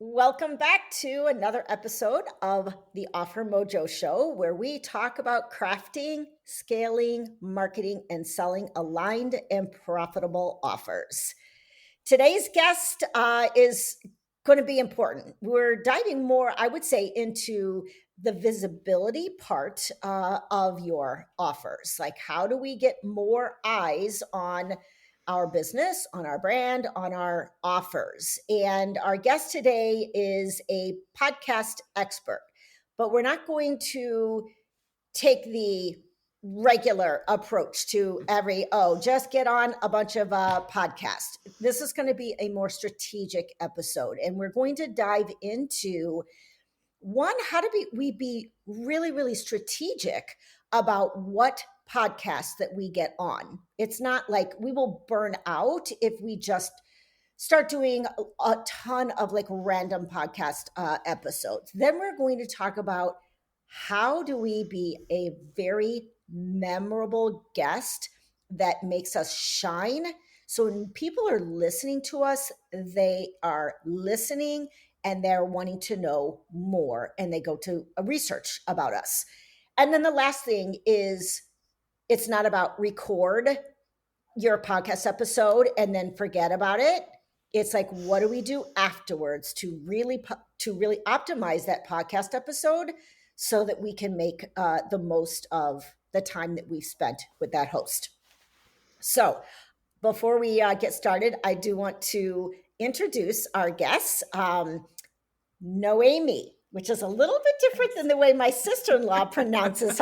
Welcome back to another episode of the Offer Mojo Show, where we talk about crafting, scaling, marketing, and selling aligned and profitable offers. Today's guest is going to be important. We're diving more, I would say, into the visibility part of your offers. Like, how do we get more eyes on our business, on our brand, on our offers? And our guest today is a podcast expert, but we're not going to take the regular approach to just get on a bunch of podcasts. This is going to be a more strategic episode, and we're going to dive into one, how do we be really, really strategic about what podcasts that we get on. It's not like we will burn out if we just start doing a ton of like random podcast episodes. Then we're going to talk about how do we be a very memorable guest that makes us shine. So when people are listening to us, they are listening and they're wanting to know more, and they go to a research about us. And then the last thing is, it's not about record your podcast episode and then forget about it. It's like, what do we do afterwards to really optimize that podcast episode so that we can make the most of the time that we've spent with that host. So before we get started, I do want to introduce our guests. Noemi, which is a little bit different than the way my sister-in-law pronounces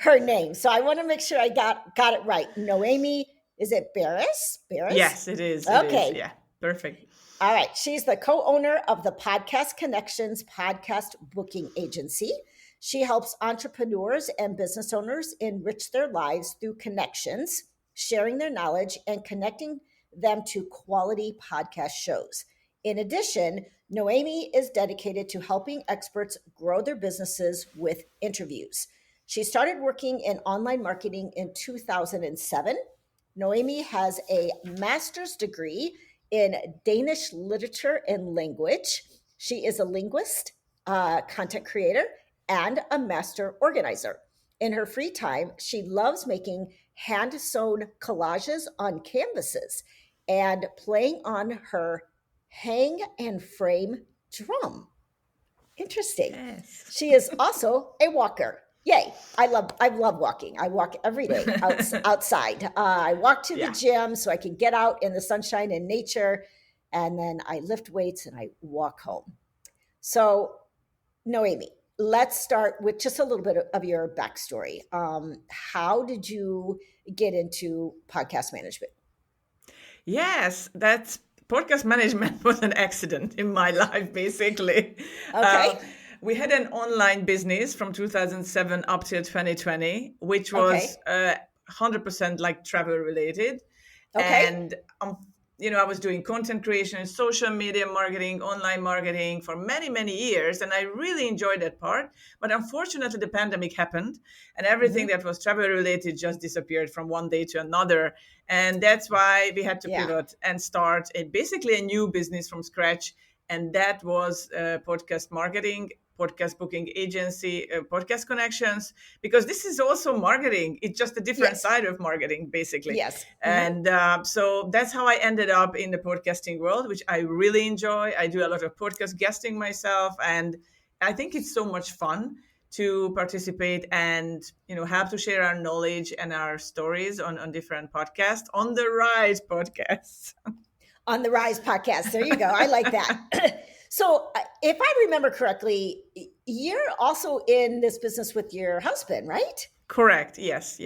her name. So I want to make sure I got it right. Noemi, is it Beres? Yes, it is. Okay. It is. Yeah, perfect. All right. She's the co-owner of the Podcast Connections podcast booking agency. She helps entrepreneurs and business owners enrich their lives through connections, sharing their knowledge, and connecting them to quality podcast shows. In addition, Noemi is dedicated to helping experts grow their businesses with interviews. She started working in online marketing in 2007. Noemi has a master's degree in Danish literature and language. She is a linguist, content creator, and a master organizer. In her free time, she loves making hand-sewn collages on canvases and playing on her hang and frame drum. Interesting. Yes. She is also a walker. Yay. I love walking. I walk every day outside. I walk to the gym so I can get out in the sunshine and nature. And then I lift weights and I walk home. So, Noemi, let's start with just a little bit of your backstory. How did you get into podcast management? Yes, podcast management was an accident in my life, basically. Okay. We had an online business from 2007 up till 2020, which was 100% like travel related. Okay. And I was doing content creation, social media marketing, online marketing for many, many years. And I really enjoyed that part. But unfortunately, the pandemic happened and everything that was travel related just disappeared from one day to another. And that's why we had to pivot and start basically a new business from scratch. And that was podcast marketing, podcast booking agency, podcast connections, because this is also marketing. It's just a different side of marketing, basically. Yes. And so that's how I ended up in the podcasting world, which I really enjoy. I do a lot of podcast guesting myself, and I think it's so much fun to participate and help to share our knowledge and our stories on different podcasts, on the Rise podcasts. On the Rise podcast. There you go. I like that. So if I remember correctly, you're also in this business with your husband, right? Correct. Yes.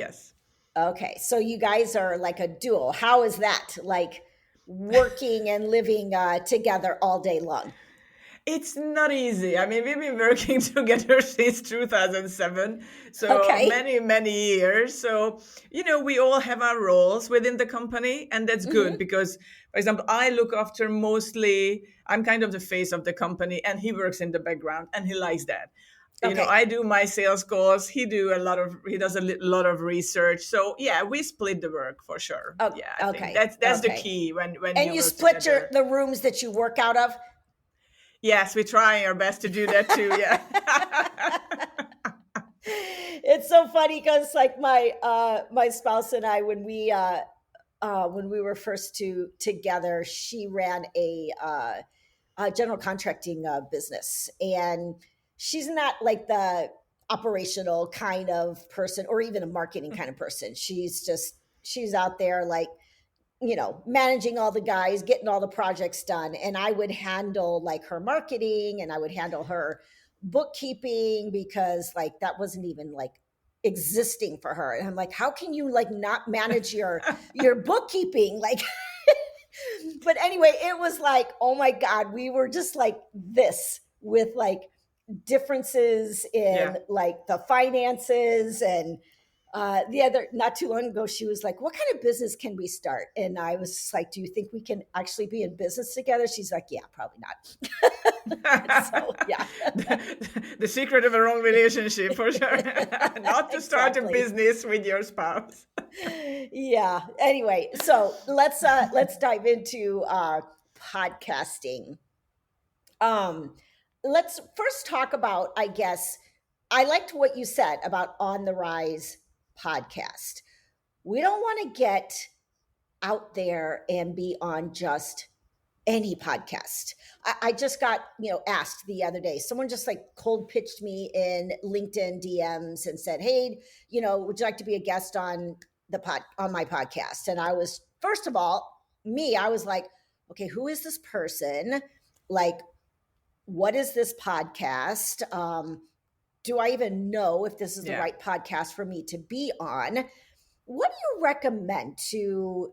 Okay. So you guys are like a duo. How is that? Like working and living together all day long? It's not easy. I mean, we've been working together since 2007. So many, many years. So, we all have our roles within the company, and that's good because, for example, I look after I'm kind of the face of the company, and he works in the background and he likes that. I do my sales calls. He does a lot of research. So we split the work for sure. Oh, I think that's the key when and you split the rooms that you work out of. Yes, we're trying our best to do that too. Yeah. It's so funny because like my spouse and I, when we were first together, she ran a general contracting business, and she's not like the operational kind of person or even a marketing kind of person. She's out there like, managing all the guys, getting all the projects done. And I would handle like her marketing, and I would handle her bookkeeping, because like that wasn't even like existing for her. And I'm like, how can you like not manage your bookkeeping? Like, but anyway, it was like, oh my God, we were just like this with like differences in Yeah. like the finances. And the other, not too long ago, she was like, what kind of business can we start? And I was just like, do you think we can actually be in business together? She's like, yeah, probably not. So yeah. The secret of a wrong relationship, for sure. Not to start a Exactly. business with your spouse. Yeah. Anyway, so let's dive into podcasting. Let's first talk about, I guess, I liked what you said about On the Rise podcast. We don't want to get out there and be on just any podcast. I just got, asked the other day. Someone just like cold pitched me in LinkedIn DMs and said, "Hey, would you like to be a guest on on my podcast?" And I was, first of all, I was like, okay, who is this person? Like, what is this podcast? Do I even know if this is the right podcast for me to be on? What do you recommend to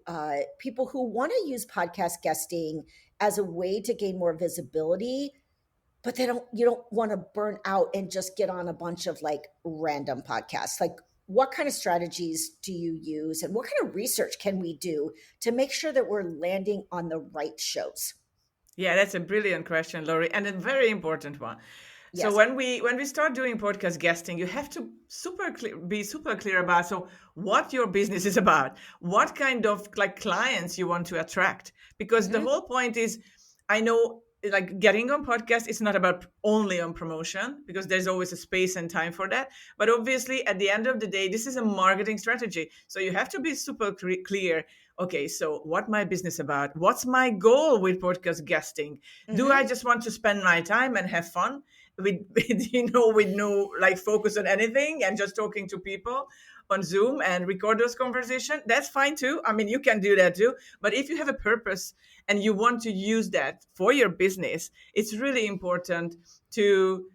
people who want to use podcast guesting as a way to gain more visibility, but you don't want to burn out and just get on a bunch of like random podcasts? Like, what kind of strategies do you use, and what kind of research can we do to make sure that we're landing on the right shows? Yeah, that's a brilliant question, Lori, and a very important one. So Yes. when we start doing podcast guesting, you have to be super clear about what your business is about, what kind of like clients you want to attract, because the whole point is, I know like getting on podcast is not about only on promotion, because there's always a space and time for that. But obviously, at the end of the day, this is a marketing strategy, so you have to be super clear. Okay, so what my business about? What's my goal with podcast guesting? Do I just want to spend my time and have fun with no like focus on anything and just talking to people on Zoom and record those conversations? That's fine too. I mean, you can do that too. But if you have a purpose and you want to use that for your business, it's really important to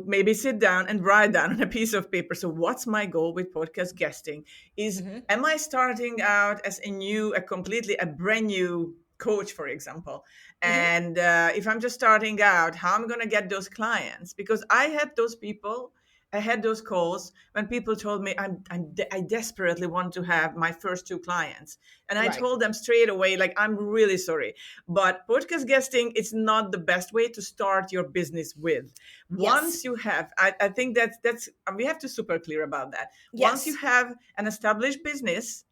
maybe sit down and write down on a piece of paper. So what's my goal with podcast guesting? Am I starting out as a brand new coach, for example? And if I'm just starting out, how I'm going to get those clients? Because I had those calls when people told me I desperately want to have my first 2 clients. And I told them straight away, like, I'm really sorry, but podcast guesting is not the best way to start your business with. Yes. Once you have, I think that's we have to super clear about that. Yes. Once you have an established business,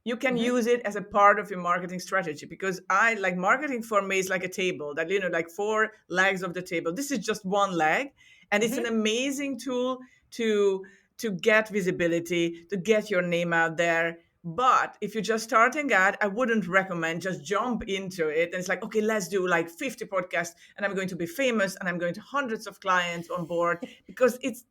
you can use it as a part of your marketing strategy, because I like marketing for me is like a table that, like 4 legs of the table. This is just one leg, and it's an amazing tool to get visibility, to get your name out there. But if you're just starting out, I wouldn't recommend just jump into it. And it's like, okay, let's do like 50 podcasts and I'm going to be famous and I'm going to hundreds of clients on board, because it's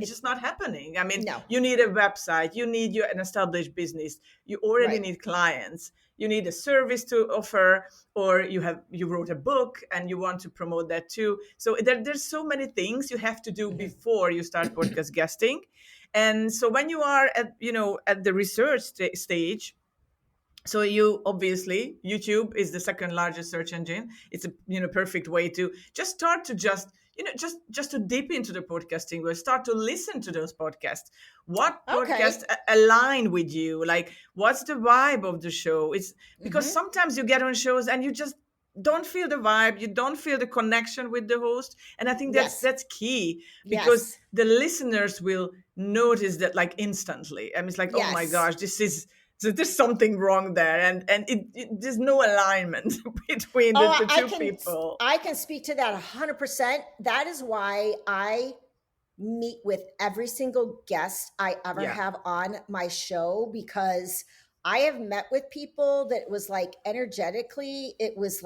just not happening. I mean, you need a website, you need an established business, you already need clients, you need a service to offer, or you wrote a book and you want to promote that too. So there's so many things you have to do before you start podcast guesting. And so when you are at the research stage, so obviously YouTube is the second largest search engine. It's a perfect way to just start to just to dip into the podcasting world, start to listen to those podcasts. What podcasts align with you? Like, what's the vibe of the show? It's because sometimes you get on shows and you just don't feel the vibe, you don't feel the connection with the host. And I think that's key, because the listeners will notice that like instantly. And it's like, oh my gosh, this is So there's something wrong there, and there's no alignment between Oh, the two people. I can speak to that 100%. That is why I meet with every single guest I ever Yeah. have on my show, because I have met with people that was like energetically, it was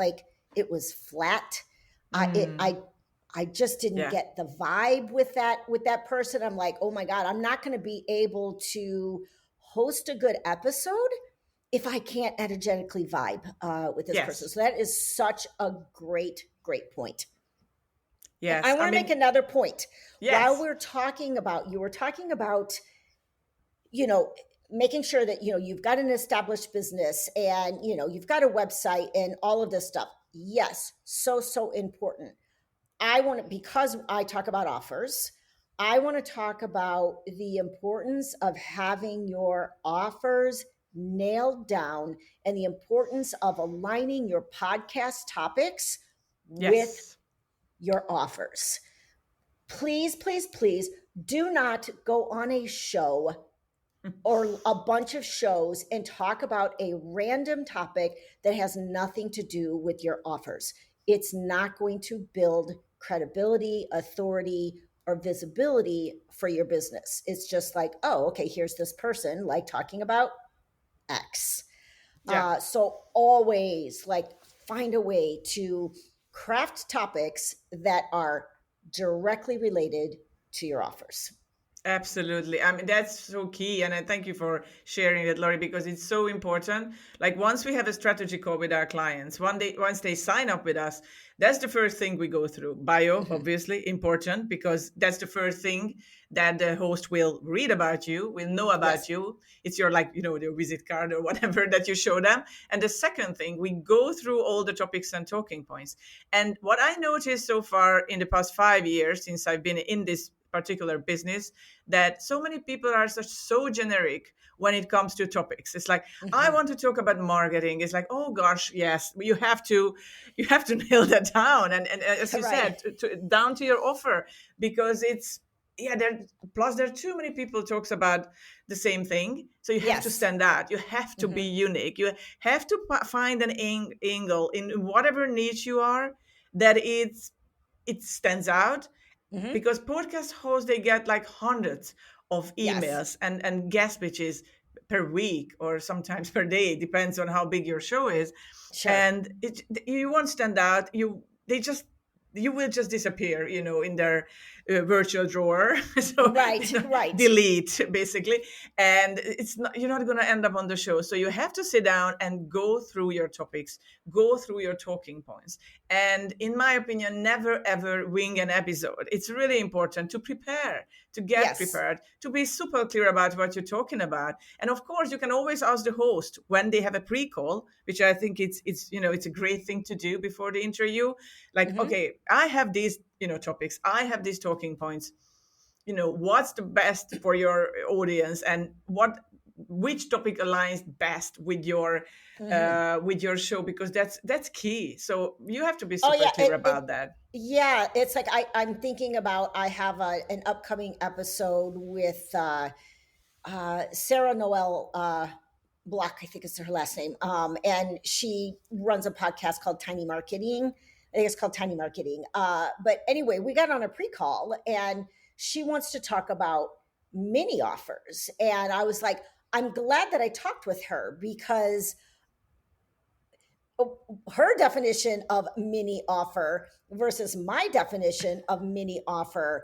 flat. I it Mm, I just didn't yeah. get the vibe with that person. I'm like, oh my God, I'm not going to be able to host a good episode if I can't energetically vibe with this person. Yes. So that is such a great point. And I Yes. I want to make mean, another point. While yes. we're talking about, you were talking about, you know, making sure that, you've got an established business and, you've got a website and all of this stuff. Yes, so important. I want to, because I talk about offers, I want to talk about the importance of having your offers nailed down and the importance of aligning your podcast topics with Yes. your offers. Please do not go on a show or a bunch of shows and talk about a random topic that has nothing to do with your offers. It's not going to build credibility, authority, or visibility for your business. It's just like, oh, okay, here's this person like talking about X. Yeah. So always like find a way to craft topics that are directly related to your offers. Absolutely. I mean, that's so key. And I thank you for sharing that, Laurie, because it's so important. Like once we have a strategy call with our clients, once they sign up with us, that's the first thing we go through. Bio, Mhm. obviously important, because that's the first thing that the host will read about you, will know about Yes. you. It's your, like, the visit card or whatever that you show them. And the second thing, we go through all the topics and talking points. And what I noticed so far in the past 5 years, since I've been in this particular business, that so many people are so generic when it comes to topics. It's like, I Mhm. want to talk about marketing. It's like, oh gosh, yes, you have to nail that down, and as you Right. said, down to your offer, because it's, yeah, plus there are too many people talks about the same thing, so you have to Yes. stand out, you have to be Mhm. unique, you have to find an angle in whatever niche you are, that it stands out, Mhm. because podcast hosts, they get like hundreds of Yes. emails and guest pitches per week, or sometimes per day, depends on how big your show is. Sure. And you won't stand out, you will just disappear, in their virtual drawer. So, Right. Right. delete basically. And it's not, you're not going to end up on the show. So you have to sit down and go through your topics, go through your talking points. And in my opinion, never ever wing an episode. It's really important to prepare, to get Yes. prepared, to be super clear about what you're talking about. And of course, you can always ask the host when they have a pre-call, which I think it's a great thing to do before the interview. Like, Mhm. okay, I have these, topics, I have these talking points. What's the best for your audience, and which topic aligns best Mhm. with your show, because that's key. So you have to be Oh super yeah, clear about that. yeah, it's like I'm thinking about, I have an upcoming episode with Sarah Noel Block, I think is her last name. And she runs a podcast called Tiny Marketing. I think it's called Tiny Marketing. But anyway, we got on a pre-call and she wants to talk about mini offers. And I was like, I'm glad that I talked with her, because her definition of mini offer versus my definition of mini offer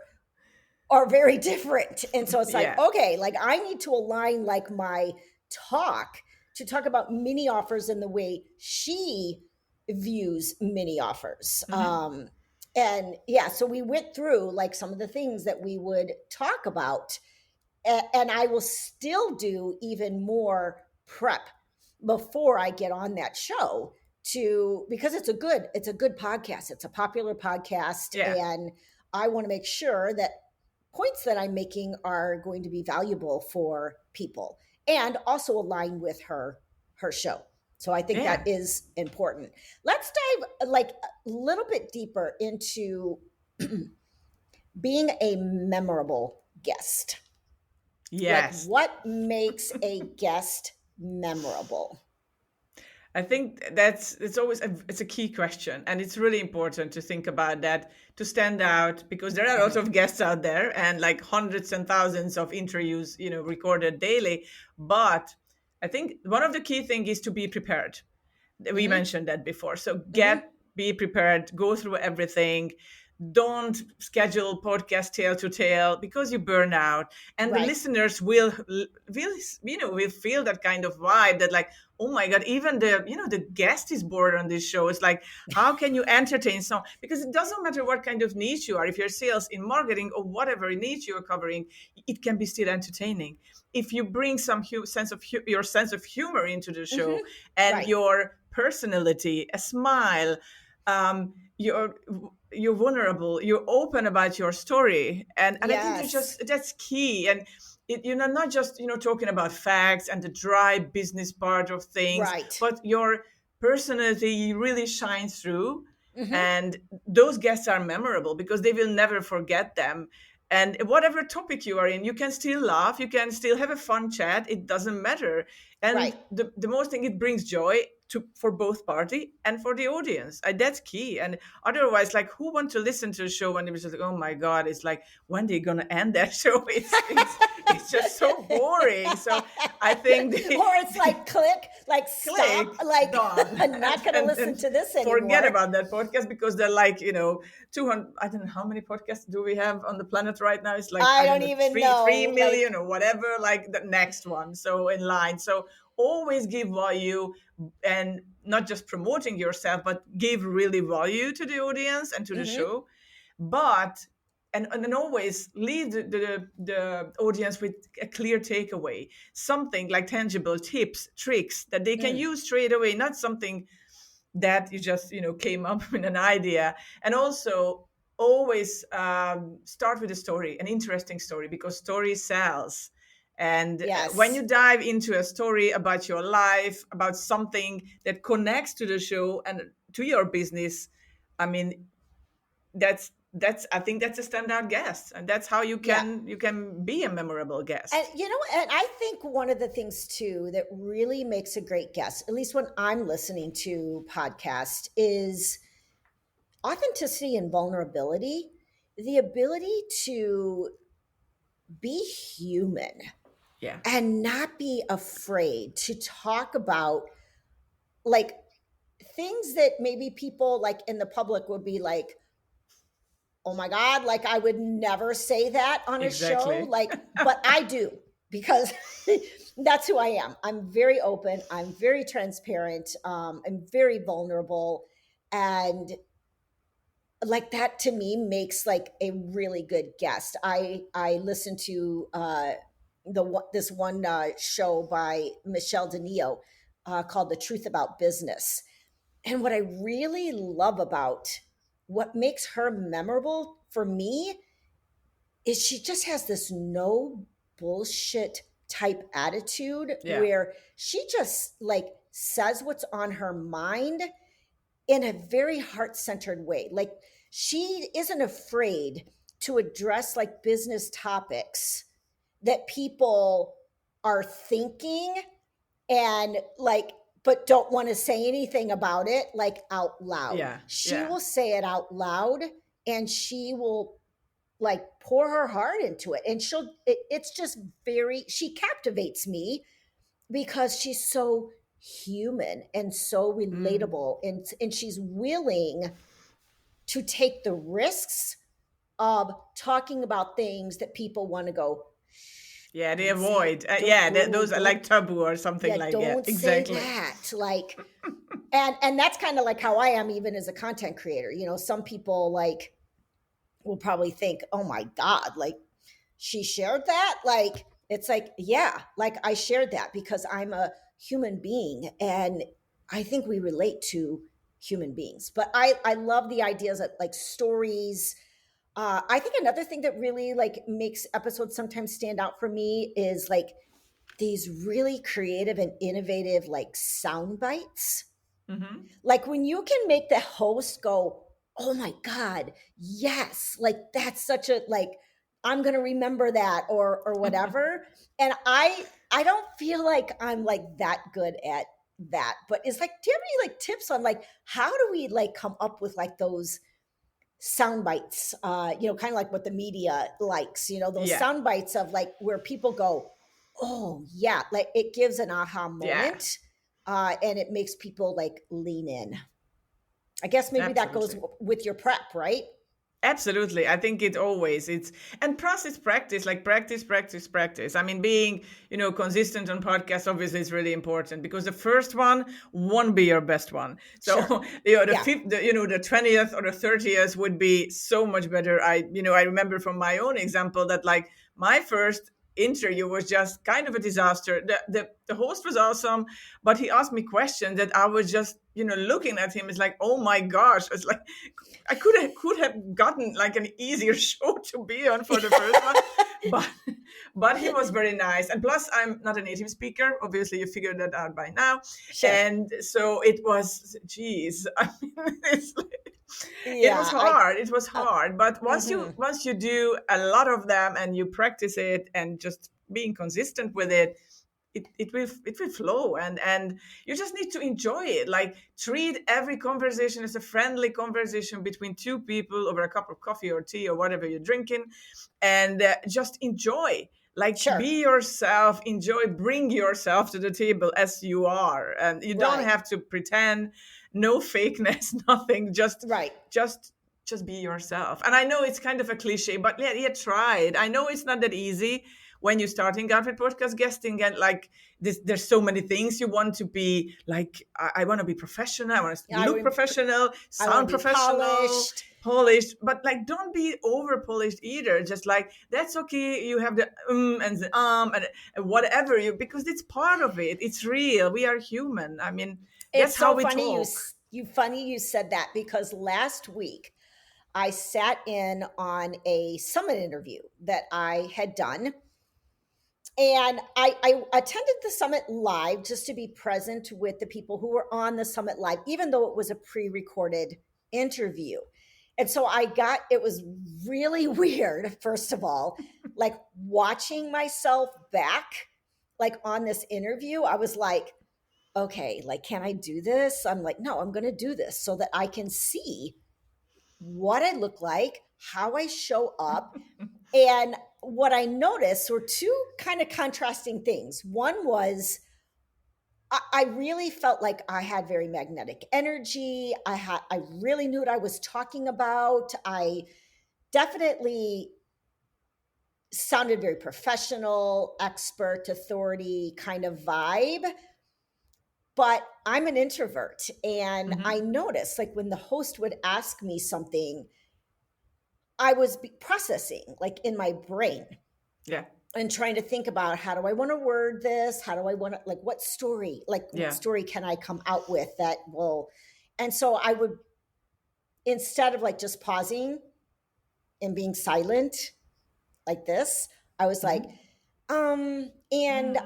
are very different. And so it's like, Yeah. okay, like I need to align like my talk to talk about mini offers in the way she views mini offers. Hmm. And yeah, so we went through like some of the things that we would talk about, and I will still do even more prep before I get on that show, to, because it's a good podcast. It's a popular podcast, Yeah. and I want to make sure that points that I'm making are going to be valuable for people and also align with her show. So I think that Yeah. is important. Let's dive like a little bit deeper into being a memorable guest. Like Yes. what makes a guest memorable? I think it's a key question, and it's really important to think about that to stand out, because there are a lot of guests out there and like hundreds and thousands of interviews, recorded daily. But I think one of the key things is to be prepared. We Hmm. mentioned that before. So Hmm. be prepared, go through everything. Don't schedule podcast tail to tail, because you burn out, and the Right. listeners will feel that kind of vibe, that like, oh my god, even the guest is bored on this show. It's like, how can you entertain some, because it doesn't matter what kind of niche you are, if you're sales, in marketing, or whatever niche you're covering, it can be still entertaining if you bring some your sense of humor into the show, Hmm. and Right. your personality, a smile. You're vulnerable, you're open about your story, and I think Yes. that's key. And you're not just talking about facts and the dry business part of things, Right. but your personality really shines through. Hmm. And those guests are memorable because they will never forget them. And whatever topic you are in, you can still laugh, you can still have a fun chat, it doesn't matter. Right. And the most thing, it brings joy for both party and for the audience. That's key. And otherwise, like, who want to listen to a show when it was just like, oh my god, it's like, when are you gonna end that show? It's just so boring. So I think Or it's like click, like stop, click, like done. I'm not going to listen And to this forget anymore. about that podcast, because they're like 200. I don't know how many podcasts do we have on the planet right now. It's like, I I don't don't know, even three know. Like, million or whatever, like the next one, so in line. So always give value, and not just promoting yourself, but give really value to the audience and to the hmm. show. But and then always leave the audience with a clear takeaway, something like tangible tips, tricks that they can Mm. use straight away, not something that you just came up with an idea. And also always start with a story, an interesting story, because story sells. And when Yes. you dive into a story about your life, about something that connects to the show and to your business, I mean, that's I think that's a standout guest, and that's how Yeah. you can be a memorable And guest. and I think one of the things too that really makes a great guest, at least when I'm listening to podcasts, is authenticity and vulnerability, the ability to be human Yeah, and not be afraid to talk about like things that maybe people like in the public would be like, oh my God, like I would never say that on a show. exactly. Like, but I do because that's who I am. I'm very open, I'm very transparent, I'm very vulnerable. And like that to me makes like a really good guest. I listen to this one show by Michelle Denio called The Truth About Business. And what I really love about what makes her memorable for me is she just has this no bullshit type attitude Yeah. where she just like says what's on her mind in a very heart-centered way. Like she isn't afraid to address like business topics that people are thinking and like but don't want to say anything about it like out loud. Yeah, She yeah. will say it out loud and she will like pour her heart into it and it's just very she captivates me because she's so human and so Mm. relatable and she's willing to take the risks of talking about things that people want to go, Yeah, they don't say, avoid. don't Those are don't like taboo or something yeah, like. Yeah, don't say exactly. that. Like, and that's kind of like how I am even as a content creator. You know, some people like will probably think, oh my God, like she shared that. Like, it's like, yeah, like I shared that because I'm a human being and I think we relate to human beings. But I love the ideas of like stories. I think another thing that really like makes episodes sometimes stand out for me is like these really creative and innovative like sound bites. Hmm. Like when you can make the host go, "Oh my god, yes." Like that's such a like I'm going to remember that or whatever. And I don't feel like I'm like that good at that. But it's like, do you have any like tips on like how do we like come up with like those sound bites, kind of like what the media likes, those Yeah. sound bites of like where people go, oh yeah, like it gives an aha Yeah. moment, and it makes people like lean in. I guess maybe that goes Absolutely. with your prep, right? Absolutely. I think and plus it's practice, like practice, practice, practice. I mean, being, consistent on podcasts obviously is really important because the first one won't be your best one. So, Sure. the Yeah. fifth, the 20th or the 30th would be so much better. I remember from my own example that like my first interview was just kind of a disaster. The host was awesome, but he asked me questions that I was just, looking at him is like, oh my gosh. It's like, I could have gotten like an easier show to be on for the first one, but he was very nice. And plus, I'm not a native speaker. Obviously, you figured that out by now. Sure. And so it was, geez, I mean, it was Yeah. hard. It was hard. But Mhm. once you do a lot of them and you practice it and just being consistent with it, it will flow, and you just need to enjoy it. Like treat every conversation as a friendly conversation between two people over a cup of coffee or tea or whatever you're drinking, and just enjoy. Like Sure. be yourself, enjoy, bring yourself to the table as you are, and you don't Right. have to pretend. No fakeness, nothing. Right. Just be yourself. And I know it's kind of a cliche, but yeah, try it. I know it's not that easy when you're starting out with podcast guesting, and like this, there's so many things you want to be like. I want to be professional. I want to I look would professional, I want sound to be professional, polished. polished, but like don't be over polished either. Just like that's okay. You have the and the and whatever you, because it's part of it. It's real. We are human. I mean, that's It's how so we funny talk. you said that because last week I sat in on a summit interview that I had done. And I attended the summit live just to be present with the people who were on the summit live, even though it was a pre recorded interview. And so it was really weird, first of all, like watching myself back, like on this interview. I was like, okay, like, can I do this? I'm like, no, I'm going to do this so that I can see what I look like, how I show up. And what I noticed were two kind of contrasting things. One was I really felt like I had very magnetic energy. I really knew what I was talking about. I definitely sounded very professional, expert, authority kind of vibe. But I'm an introvert, and Hmm. I noticed like when the host would ask me something, I was processing like in my brain Yeah, and trying to think about how do I want to word this? How do I want to like what yeah. story can I come out with that will, and so I would, instead of like just pausing and being silent like this, I was like, Hmm. and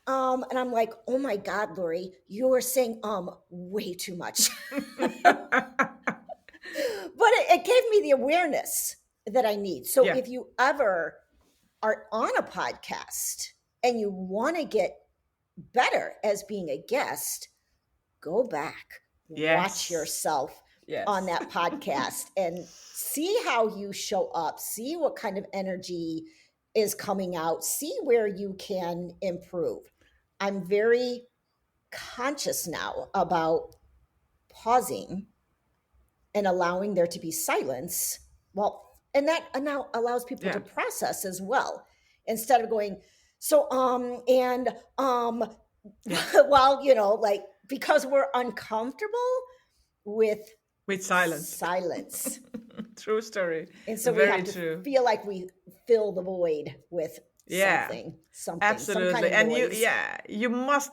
and I'm like, oh my God, Lori, you are saying way too much. But it gave me the awareness that I need. So Yeah. if you ever are on a podcast and you want to get better as being a guest, go back, watch Yes. yourself on Yes. that podcast and see how you show up, see what kind of energy is coming out, see where you can improve. I'm very conscious now about pausing and allowing there to be silence. Well, and that now allows people to Yeah. process as well instead of going, so, and, Yeah. well, like because we're uncomfortable with With silence. silence. True story. And so we Very have to true. feel like we fill the void with Yeah. some kind Absolutely. of And noise.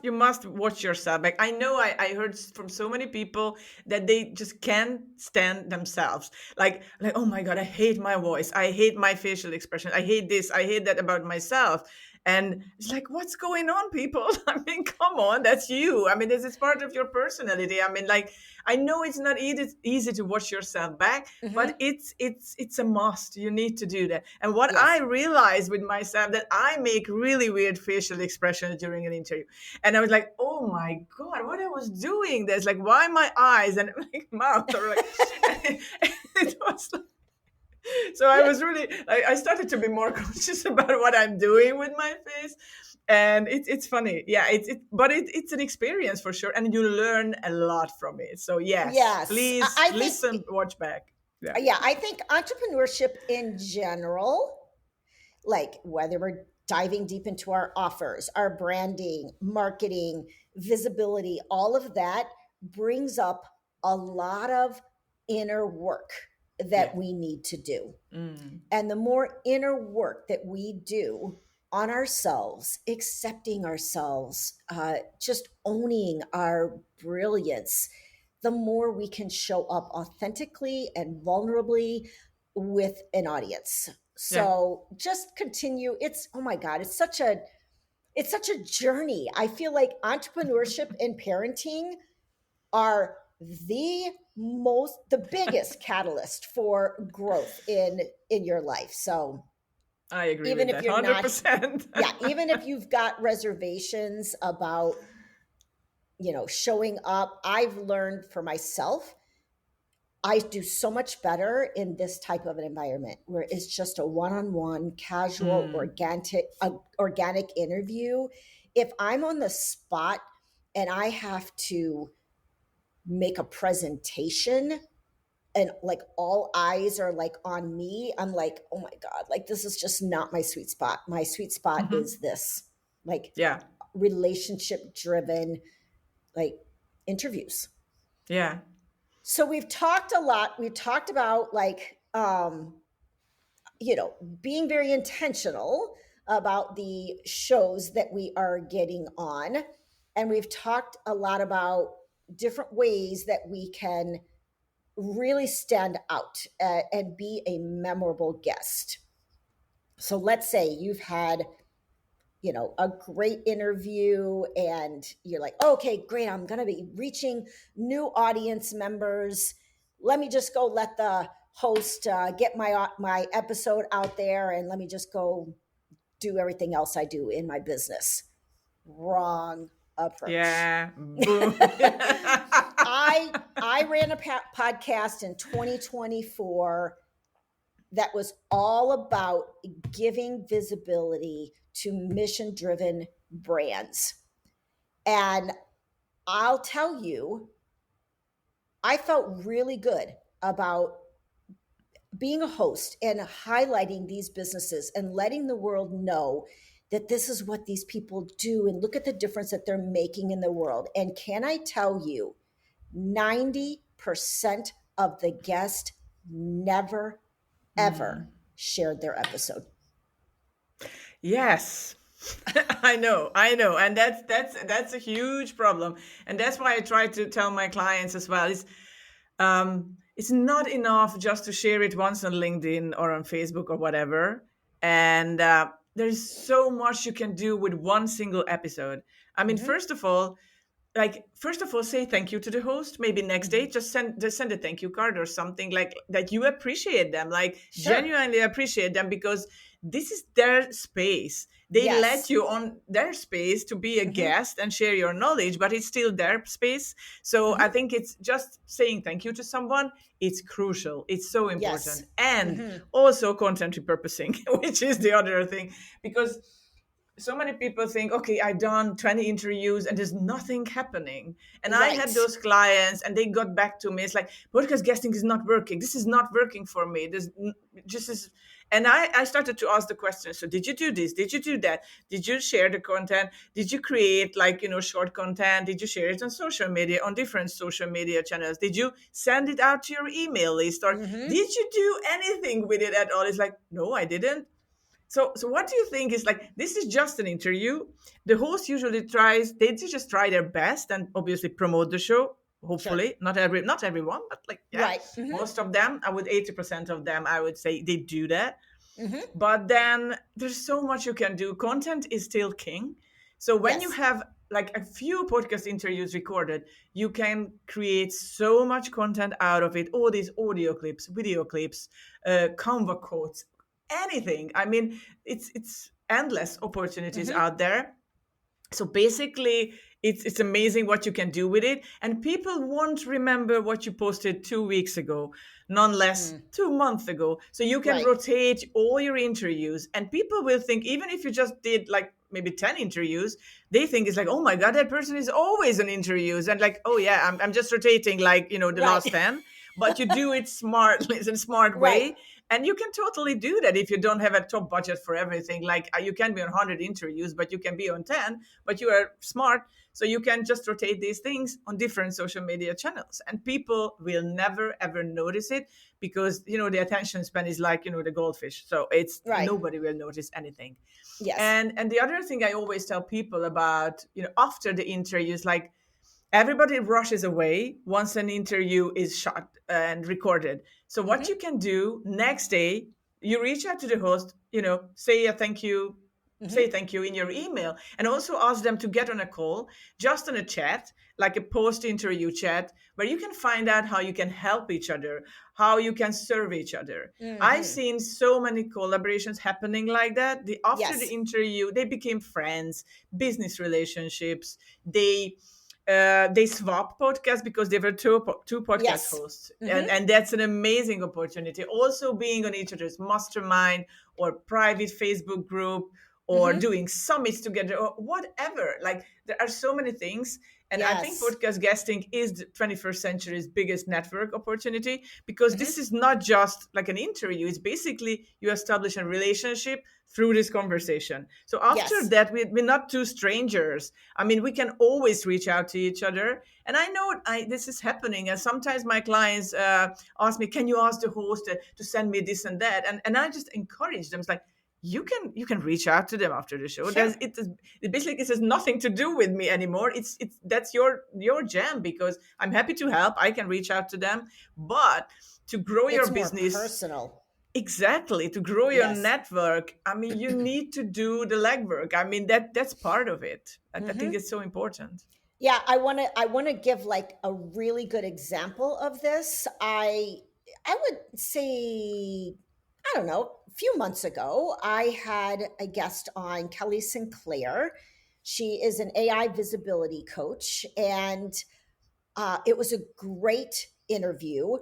you must watch yourself. Like I know I heard from so many people that they just can't stand themselves. Like, oh my God, I hate my voice. I hate my facial expression. I hate this. I hate that about myself. And it's like, what's going on, people? I mean, come on, that's you. I mean, this is part of your personality. I mean, like, I know it's not easy to watch yourself back, but Hmm. it's a must. You need to do that. And what I Yes. realized with myself, that I make really weird facial expressions during an interview. And I was like, oh my God, what I was doing this, like, why my eyes and my mouth are like, it was like, so I was really, I started to be more conscious about what I'm doing with my face. And it's funny. Yeah, but it's an experience for sure. And you learn a lot from it. So yes, Yes. please I think, listen, watch back. Yeah. yeah, I think entrepreneurship in general, like whether we're diving deep into our offers, our branding, marketing, visibility, all of that brings up a lot of inner work Yeah. that we need to do. Mm. And the more inner work that we do on ourselves, accepting ourselves, just owning our brilliance, the more we can show up authentically and vulnerably with an audience. Yeah. So just continue. It's, oh my God, it's such a journey. I feel like entrepreneurship and parenting are the biggest catalyst for growth in your life. So I agree even with if that you're not, 100%. yeah, even if you've got reservations about, showing up, I've learned for myself, I do so much better in this type of an environment where it's just a one-on-one, casual, Mm. organic interview. If I'm on the spot and I have to make a presentation and like all eyes are like on me, I'm like, oh my God, like this is just not my sweet spot. My sweet spot Hmm. is this, like Yeah. relationship driven, like interviews. Yeah. So we've talked a lot. We've talked about like, being very intentional about the shows that we are getting on. And we've talked a lot about different ways that we can really stand out and be a memorable guest. So let's say you've had, a great interview and you're like, oh, okay, great. I'm going to be reaching new audience members. Let me just go let the host get my episode out there and let me just go do everything else I do in my business. Wrong approach. Yeah. Boom. I ran a podcast in 2024 that was all about giving visibility to mission driven brands. And I'll tell you, I felt really good about being a host and highlighting these businesses and letting the world know that this is what these people do and look at the difference that they're making in the world. And can I tell you, 90% of the guests never, ever shared their episode. Yes. I know, and that's a huge problem, and that's why I try to tell my clients as well. It's not enough just to share it once on LinkedIn or on Facebook or whatever, and there's so much you can do with one single episode. I mean, Mhm. first of all, say thank you to the host. Maybe next day, just send a thank you card or something, like that you appreciate them, like Sure. genuinely appreciate them, because this is their space. They let Yes. you on their space to be a Hmm. guest and share your knowledge, but it's still their space. So I Hmm. think it's just saying thank you to someone. It's crucial. It's so Yes. important. And Hmm. also content repurposing, which is the other thing, because so many people think, okay, I've done 20 interviews and there's nothing happening. And I had Right. those clients and they got back to me. It's like, podcast guesting is not working. This is not working for me. This just is. And I started to ask the question. So did you do this? Did you do that? Did you share the content? Did you create short content? Did you share it on social media, on different social media channels? Did you send it out to your email list? Or Hmm. did you do anything with it at all? It's like, no, I didn't. So what do you think is, like, this is just an interview. The host usually they just try their best and obviously promote the show. Sure. Hopefully, not everyone, but like, yeah, Right. Hmm. most of them, I would 80% of them, I would say they do that. Mm-hmm. But then there's so much you can do. Content is still king. So when you Yes. have like a few podcast interviews recorded, you can create so much content out of it. All these audio clips, video clips, Canva quotes, anything. I mean, it's endless opportunities Mm-hmm. out there. So basically, it's amazing what you can do with it, and people won't remember what you posted 2 weeks ago, none less Mm. 2 months ago. So you can Right. rotate all your interviews, and people will think, even if you just did like maybe 10 interviews, they think it's like, oh my god, that person is always on interviews, and like, oh yeah, I'm just rotating like, the Right. last 10. But you do it smartly, it's a smart Right. way. And you can totally do that if you don't have a top budget for everything. Like, you can be on 100 interviews, but you can be on 10, but you are smart. So you can just rotate these things on different social media channels. And people will never, ever notice it because, the attention span is like, the goldfish. So it's Right. nobody will notice anything. Yes. And the other thing I always tell people about, after the interviews, like, everybody rushes away once an interview is shot and recorded. So what Mm-hmm. you can do next day, you reach out to the host, say a thank you, Mm-hmm. say thank you in your email, and also ask them to get on a call, just on a chat, like a post-interview chat, where you can find out how you can help each other, how you can serve each other. I've Mm-hmm. seen so many collaborations happening like that. After the Yes. interview, they became friends, business relationships. They swap podcasts because they were two podcast Yes. hosts, Mm-hmm. and that's an amazing opportunity. Also, being on each other's mastermind or private Facebook group, or Mm-hmm. doing summits together, or whatever. Like, there are so many things. And I think Yes. podcast guesting is the 21st century's biggest network opportunity, because Mm-hmm. this is not just like an interview. It's basically you establish a relationship through this conversation. So after Yes. that, we're not two strangers. I mean, we can always reach out to each other. And I know this is happening. And sometimes my clients ask me, can you ask the host to send me this and that? And I just encourage them. It's like, you can reach out to them after the show. Sure. It basically, it has nothing to do with me anymore. It's that's your jam, because I'm happy to help. I can reach out to them, but to grow your It's more business, personal. exactly, to grow your Yes. network, I mean, you need to do the legwork. I mean, that's part of it. I think Mm-hmm. it's so important. Yeah, I want to give like a really good example of this. I would say, I don't know, a few months ago, I had a guest on, Kelly Sinclair. She is an AI visibility coach, and it was a great interview.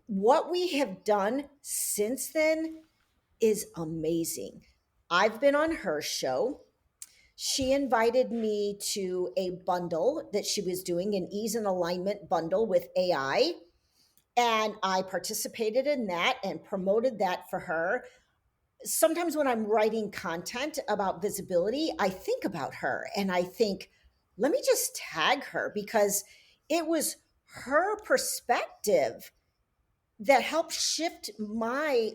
What we have done since then is amazing. I've been on her show. She invited me to a bundle that she was doing, an ease and alignment bundle with AI. And I participated in that and promoted that for her. Sometimes when I'm writing content about visibility, I think about her and I think, let me just tag her, because it was her perspective that helped shift my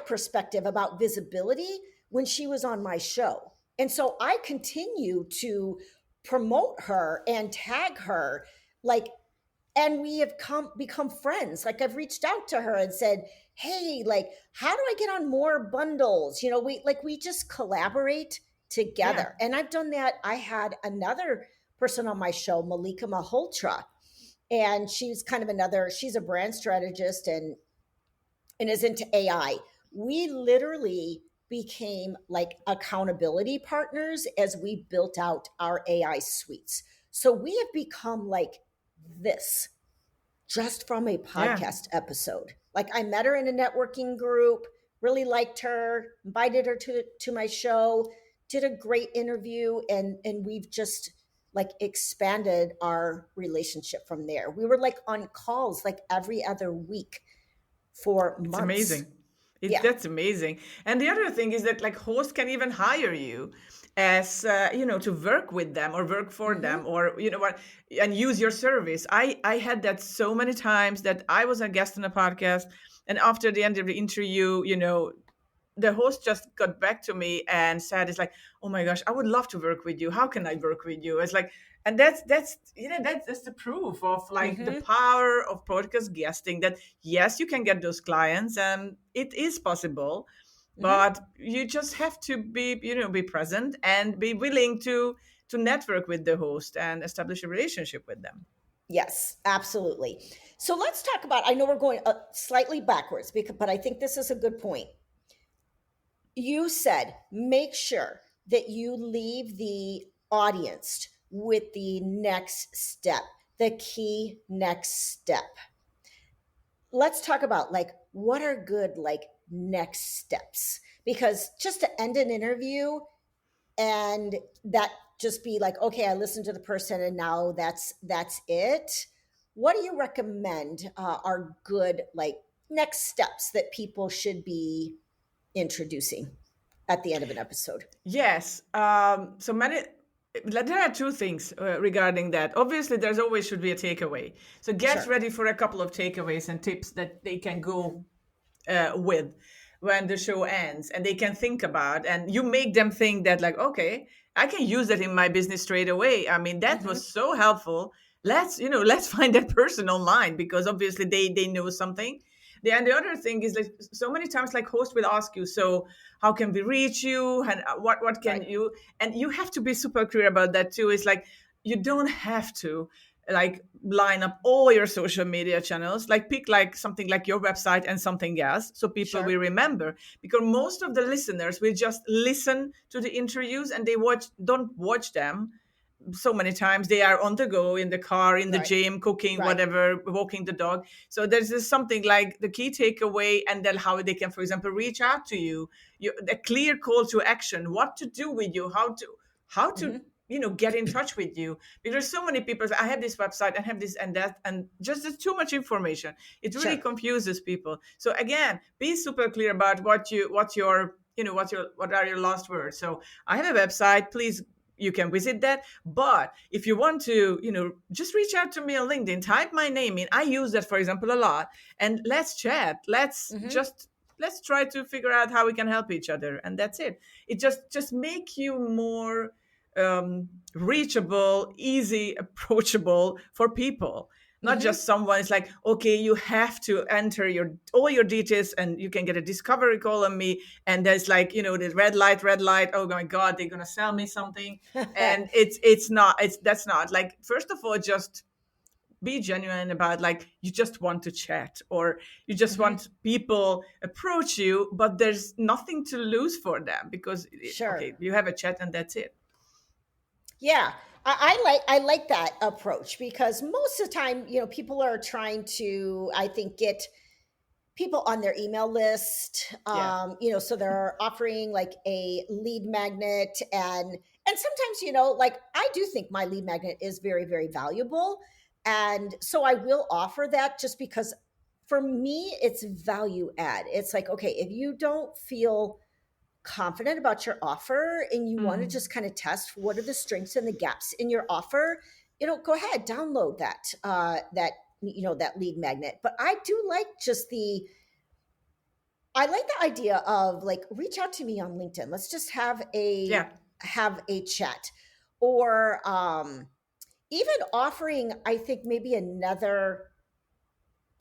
perspective about visibility when she was on my show. And so I continue to promote her and tag her, like, and we have become friends. Like, I've reached out to her and said, hey, like, how do I get on more bundles? We just collaborate Yeah. together. And I've done that. I had another person on my show, Malika Malhotra, and she's a brand strategist and is into AI. We literally became like accountability partners as we built out our AI suites. So we have become like this just from a Yeah. podcast episode. Like, I met her in a networking group, really liked her, invited her to my show, did a great interview, and we've just like expanded our relationship from there. We were like on calls like every other week for It's months. amazing. Yeah. That's amazing. And the other thing is that like hosts can even hire you as to work with them or work for them, Hmm. or what, and use your service. I had that so many times that I was a guest on a podcast, and after the end of the interview, the host just got back to me and said, it's like, oh my gosh, I would love to work with you. How can I work with you? It's like, and that's the proof of like the Mm-hmm. power of podcast guesting, that yes, you can get those clients and it is possible, Mm-hmm. but you just have to be, be present and be willing to network with the host and establish a relationship with them. Yes, absolutely. So let's talk about. I know we're going slightly backwards, because, but I think this is a good point. You said make sure that you leave the audience with the next step, the key next step. Let's talk about like what are good like next steps, because just to end an interview and that just be like, okay, I listened to the person and now that's it. What do you recommend are good like next steps that people should be introducing at the end of an episode? Yes. So many. There are two things regarding that. Obviously, there's always should be a takeaway. So get Sure. ready for a couple of takeaways and tips that they can go with when the show ends, and they can think about, and you make them think that like, okay, I can use that in my business straight away. I mean, that Mm-hmm. was so helpful. Let's find that person online, because obviously they know something. And the other thing is like, so many times like host will ask you, so how can we reach you, and what can Right. you, and you have to be super clear about that too. It's like, you don't have to like line up all your social media channels, like pick like something like your website and something else, so people will Sure. remember, because most of the listeners will just listen to the interviews and they don't watch them. So many times they are on the go, in the car, in the Right. gym, cooking, Right. whatever, walking the dog. So there's just something like the key takeaway, and then how they can, for example, reach out to you, a clear call to action, what to do with you, how to Mm-hmm. get in touch with you. Because there's so many people say, I have this website, I have this and that, and just there's too much information. It really Sure. confuses people. So again, be super clear about what are your last words. So I have a website, please, you can visit that. But if you want to, just reach out to me on LinkedIn, type my name in. I use that, for example, a lot, and let's chat. Mm-hmm. Let's try to figure out how we can help each other, and that's it. It just make you more reachable, easy, approachable for people. Not Mm-hmm. just someone. It's like, okay, you have to enter all your details, and you can get a discovery call on me. And there's like, the red light. Oh my God, they're gonna sell me something. And it's not. That's not like. First of all, just be genuine about like you just want to chat, or you just Mm-hmm. want people approach you, but there's nothing to lose for them, because Sure. okay, you have a chat and that's it. Yeah, I like that approach, because most of the time, people are trying to, I think, get people on their email list. Yeah. So they're offering like a lead magnet, and sometimes, like I do think my lead magnet is very, very valuable, and so I will offer that just because for me it's value add. It's like, okay, if you don't feel confident about your offer and you want to Mhm. just kind of test what are the strengths and the gaps in your offer, go ahead, download that lead magnet. But I do like just I like the idea of like reach out to me on LinkedIn. Let's just Yeah. have a chat, or even offering, I think, maybe another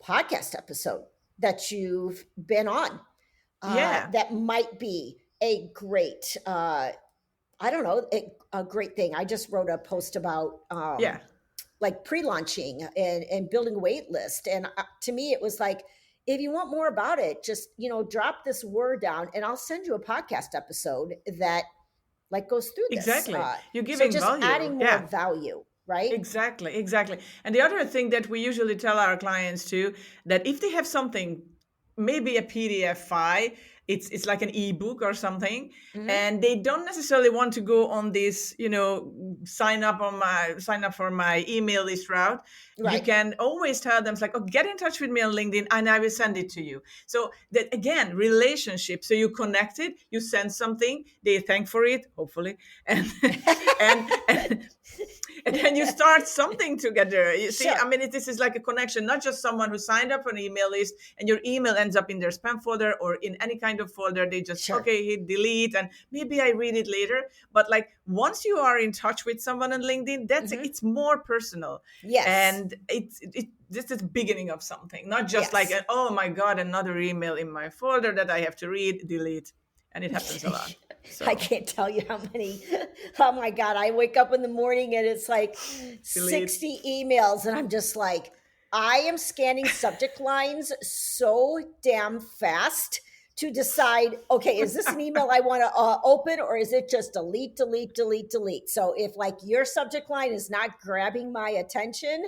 podcast episode that you've been on, Yeah. that might be a great I don't know, a great thing. I just wrote a post about Yeah. like pre-launching and building a wait list, and to me it was like, if you want more about it, just drop this word down and I'll send you a podcast episode that like goes through this. Exactly. You're So giving just value. adding more Yeah. value, right? Exactly, exactly. And the other thing that we usually tell our clients too, that if they have something, maybe a PDF file, it's like an ebook or something, Hmm. and they don't necessarily want to go on this, sign up for my email list route. You Right. can always tell them, it's like, oh, get in touch with me on LinkedIn and I will send it to you. So that again, relationship. So you connect it, you send something, they thank for it, hopefully, and and And then you start something together. You see, Sure. I mean, this is like a connection, not just someone who signed up on an email list and your email ends up in their spam folder or in any kind of folder. They just, Sure. okay, hit delete and maybe I read it later. But like once you are in touch with someone on LinkedIn, it's more personal. Yes. And this is the beginning of something, not just like, Yes. oh my God, another email in my folder that I have to read, delete. And it happens a lot. So I can't tell you how many. Oh my God. I wake up in the morning and it's like delete. 60 emails. And I'm just like, I am scanning subject lines so damn fast to decide, okay, is this an email I want to open, or is it just delete, delete, delete, delete? So if like your subject line is not grabbing my attention,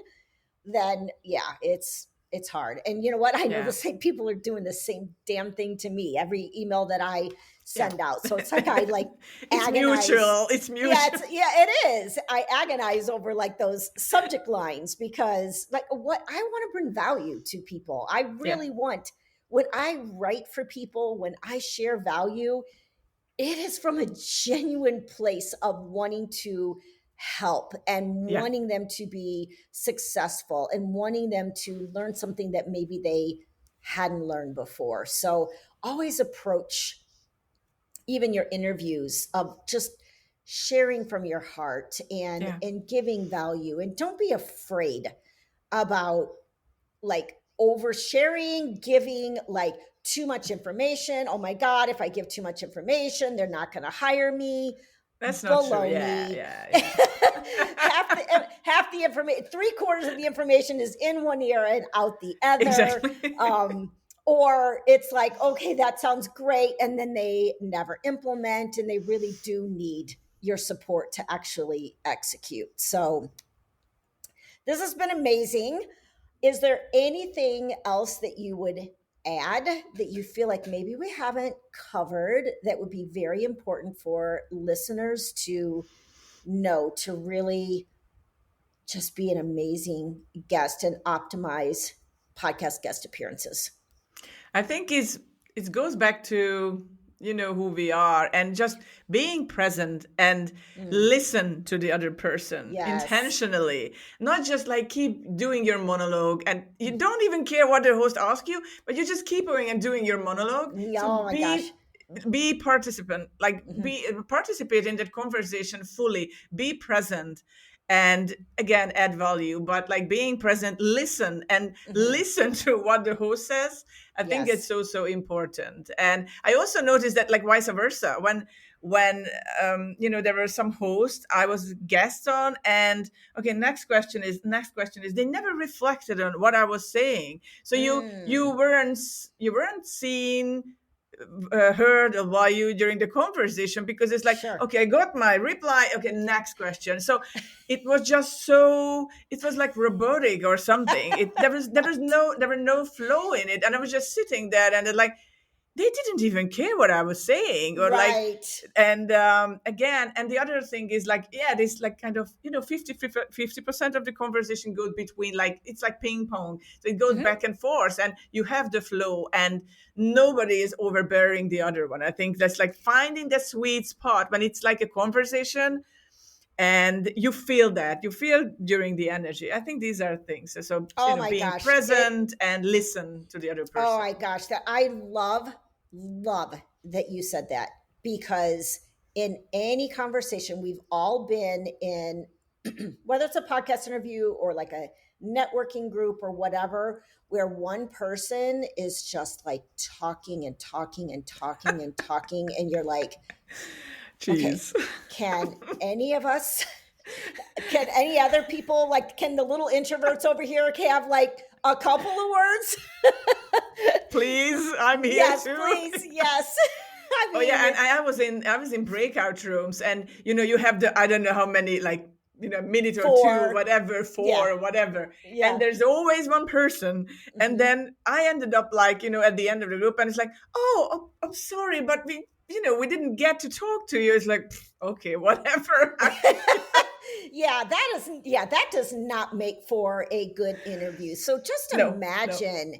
then yeah, it's hard. And you know what? I know the same people are doing the same damn thing to me every email that I send out. So it's like I like it's agonize. mutual. It's mutual. It is. I agonize over like those subject lines because like what I want to bring value to people. I really want, when I write for people, when I share value, it is from a genuine place of wanting to help and wanting them to be successful and wanting them to learn something that maybe they hadn't learned before. So always approach even your interviews of just sharing from your heart and giving value, and don't be afraid about like oversharing, giving like too much information. Oh my God, if I give too much information, they're not going to hire me. That's not true. Half the information, 3/4 of the information is in one ear and out the other. Exactly. Or it's like, okay, that sounds great. And then they never implement, and they really do need your support to actually execute. So this has been amazing. Is there anything else that you would add that you feel like maybe we haven't covered that would be very important for listeners to know to really just be an amazing guest and optimize podcast guest appearances? I think it goes back to who we are, and just being present and listen to the other person intentionally, not just like keep doing your monologue and you don't even care what the host asks you, but you just keep going and doing your monologue. Be participant, like participate in that conversation fully, be present, and again add value, but like being present, listen listen to what the host says. I think it's so important. And I also noticed that like vice versa, when there were some hosts I was guest on, and okay, next question is they never reflected on what I was saying. So you weren't seen, heard of value during the conversation, because it's like, okay, I got my reply, okay, next question. So it was like robotic or something. There were no flow in it, and I was just sitting there, and like they didn't even care what I was saying, or like, and again, and the other thing is like, this like kind of 50% of the conversation goes between, like, it's like ping pong, so it goes back and forth, and you have the flow, and nobody is overbearing the other one. I think that's like finding the sweet spot when it's like a conversation, and you feel during the energy. I think these are things. So being present and listen to the other person. Oh my gosh, that I love that you said that, because in any conversation we've all been in, whether it's a podcast interview or like a networking group or whatever, where one person is just like talking and talking and talking and talking, and you're like, jeez. Okay, can any other people, like, can the little introverts over here have like a couple of words? Please, I'm here too. Please, yes. I mean, and I was in breakout rooms, and you have the, I don't know how many, like, minute or two, whatever, or whatever. Yeah. And there's always one person. And then I ended up like, at the end of the group, and it's like, oh, I'm sorry, but we didn't get to talk to you. It's like, okay, whatever. That does not make for a good interview. So just imagine,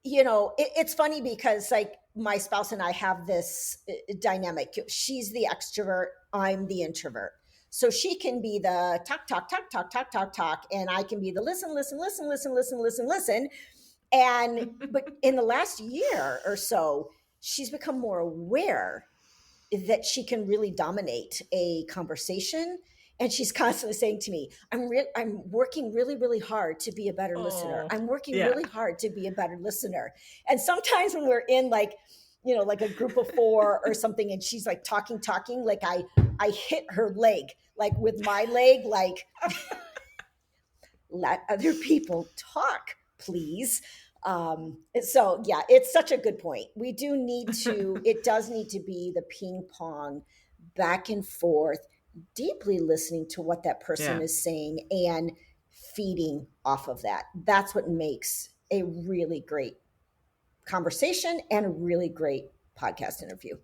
it's funny because like my spouse and I have this dynamic. She's the extrovert, I'm the introvert. So she can be the talk, talk, talk, talk, talk, talk, talk, and I can be the listen, listen, listen, listen, listen, listen, listen. And but in the last year or so, she's become more aware that she can really dominate a conversation. And she's constantly saying to me, I'm working really, really hard to be a better listener. Oh, I'm working yeah. really hard to be a better listener. And sometimes when we're in like, like a group of four or something, and she's like talking, like I hit her leg, like with my leg, like let other people talk, please. So yeah, it's such a good point. We do need to, it does need to be the ping pong back and forth, deeply listening to what that person Yeah. is saying and feeding off of that. That's what makes a really great conversation and a really great podcast interview.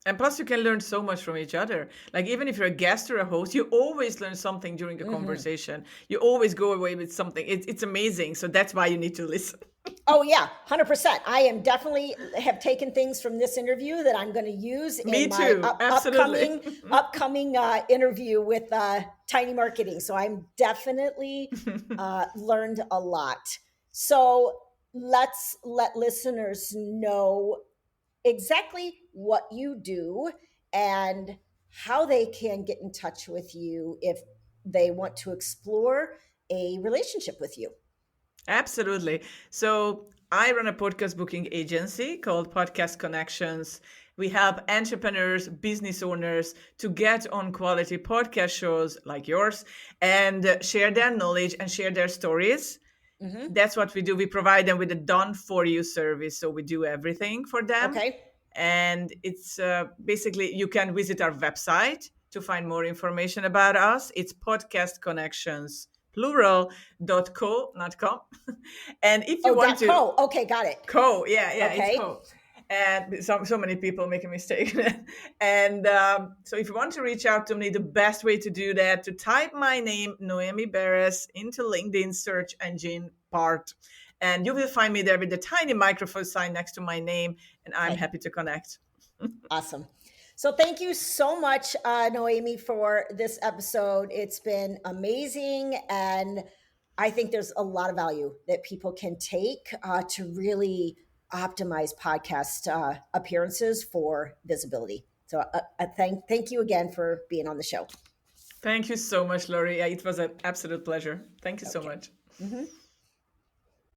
And plus, you can learn so much from each other. Like, even if you're a guest or a host, you always learn something during the conversation. You always go away with something. It's amazing. So that's why you need to listen. Oh yeah, 100%. I am definitely have taken things from this interview that I'm going to use Me in my too. Absolutely. upcoming interview with Tiny Marketing. So I'm definitely learned a lot. So let's let listeners know exactly what you do and how they can get in touch with you if they want to explore a relationship with you. Absolutely. So I run a podcast booking agency called Podcast Connections. We help entrepreneurs, business owners to get on quality podcast shows like yours and share their knowledge and share their stories. That's what we do. We provide them with a done for you service. So we do everything for them. Okay. And it's basically, you can visit our website to find more information about us. It's Podcast Connections plural.co, not com. And if you want to .co. Okay, got it. yeah, Okay. it's co. And so many people make a mistake. And so if you want to reach out to me, the best way to do that, to type my name, Noemi Beres, into LinkedIn search engine part. And you will find me there with the tiny microphone sign next to my name. And I'm happy to connect. Awesome. So thank you so much, Noemi, for this episode. It's been amazing. And I think there's a lot of value that people can take to really optimize podcast appearances for visibility. So thank you again for being on the show. Thank you so much, Lori. It was an absolute pleasure. Thank you so much. Mm-hmm.